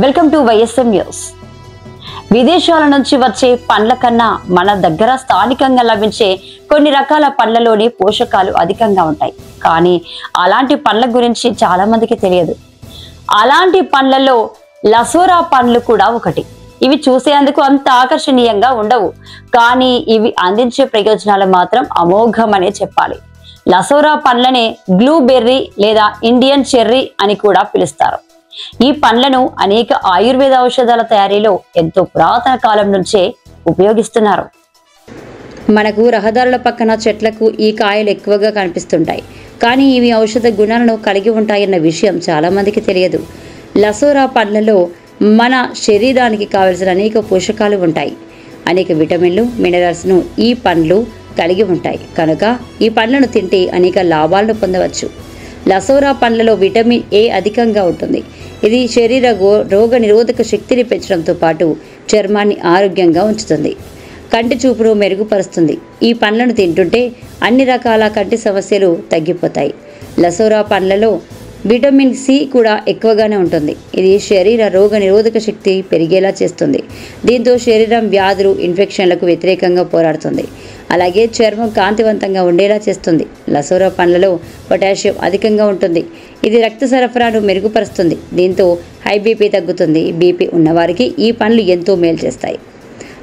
Welcome to YSM news. విదేశాల నుంచి వచ్చే పండ్ల కన్నా మన దగ్గర స్థానికంగా లభించే కొన్ని రకాల పండ్లలోని పోషకాలు అధికంగా ఉంటాయి. కానీ అలాంటి పండ్ల గురించి చాలా మందికి తెలియదు. అలాంటి పండ్లలో లసోరా పండ్లు కూడా ఒకటి. ఇవి చూసేందుకు అంత ఆకర్షణీయంగా ఉండవు, కానీ ఇవి అందించే ప్రయోజనాలు మాత్రం అమోఘమనే చెప్పాలి. లసోరా పండ్లనే బ్లూబెర్రీ లేదా ఇండియన్ చెర్రీ అని కూడా పిలుస్తారు. ఈ పండ్లను అనేక ఆయుర్వేద ఔషధాల తయారీలో ఎంతో పురాతన కాలం నుంచే ఉపయోగిస్తున్నారు. మనకు రహదారుల పక్కన చెట్లకు ఈ కాయలు ఎక్కువగా కనిపిస్తుంటాయి, కానీ ఇవి ఔషధ గుణాలను కలిగి ఉంటాయన్న విషయం చాలా మందికి తెలియదు. లసోరా పండ్లలో మన శరీరానికి కావలసిన అనేక పోషకాలు ఉంటాయి. అనేక విటమిన్లు, మినరల్స్ను ఈ పండ్లు కలిగి ఉంటాయి. కనుక ఈ పండ్లను తింటే అనేక లాభాలను పొందవచ్చు. లసోరా పండ్లలో విటమిన్ ఏ అధికంగా ఉంటుంది. ఇది శరీర రోగ నిరోధక శక్తిని పెంచడంతో పాటు చర్మాన్ని ఆరోగ్యంగా ఉంచుతుంది, కంటి చూపును మెరుగుపరుస్తుంది. ఈ పండ్లను తింటుంటే అన్ని రకాల కంటి సమస్యలు తగ్గిపోతాయి. లసోరా పండ్లలో విటమిన్ సి కూడా ఎక్కువగానే ఉంటుంది. ఇది శరీర రోగ నిరోధక శక్తి పెరిగేలా చేస్తుంది. దీంతో శరీరం వ్యాధులు, ఇన్ఫెక్షన్లకు వ్యతిరేకంగా పోరాడుతుంది. అలాగే చర్మం కాంతివంతంగా ఉండేలా చేస్తుంది. లసోరా పండ్లలో పొటాషియం అధికంగా ఉంటుంది. ఇది రక్త సరఫరాను మెరుగుపరుస్తుంది. దీంతో హై బీపీ తగ్గుతుంది. బీపీ ఉన్నవారికి ఈ పండ్లు ఎంతో మేలు చేస్తాయి.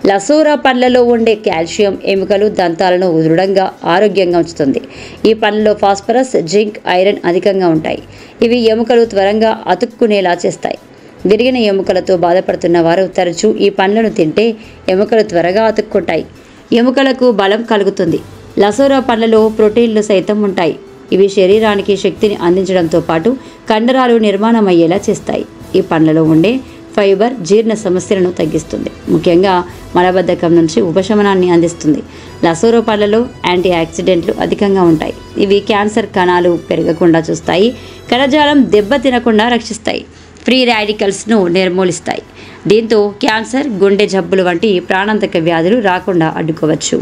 లసోరా పండ్లలో ఉండే కాల్షియం ఎముకలు, దంతాలను దృఢంగా ఆరోగ్యంగా ఉంచుతుంది. ఈ పండ్లలో ఫాస్ఫరస్, జింక్, ఐరన్ అధికంగా ఉంటాయి. ఇవి ఎముకలు త్వరగా అతుక్కునేలా చేస్తాయి. విరిగిన ఎముకలతో బాధపడుతున్న వారు తరచూ ఈ పండ్లను తింటే ఎముకలు త్వరగా అతుక్కుంటాయి, ఎముకలకు బలం కలుగుతుంది. లసోరా పండ్లలో ప్రోటీన్లు సైతం ఉంటాయి. ఇవి శరీరానికి శక్తిని అందించడంతో పాటు కండరాలు నిర్మాణమయ్యేలా చేస్తాయి. ఈ పండ్లలో ఉండే ఫైబర్ జీర్ణ సమస్యలను తగ్గిస్తుంది, ముఖ్యంగా మలబద్ధకం నుంచి ఉపశమనాన్ని అందిస్తుంది. లసోరా పండ్లలో యాంటీ ఆక్సిడెంట్లు అధికంగా ఉంటాయి. ఇవి క్యాన్సర్ కణాలు పెరగకుండా చూస్తాయి, కణజాలం దెబ్బ తినకుండా రక్షిస్తాయి, ఫ్రీ రాడికల్స్ను నిర్మూలిస్తాయి. దీంతో క్యాన్సర్, గుండె జబ్బులు వంటి ప్రాణాంతక వ్యాధులు రాకుండా అడ్డుకోవచ్చు.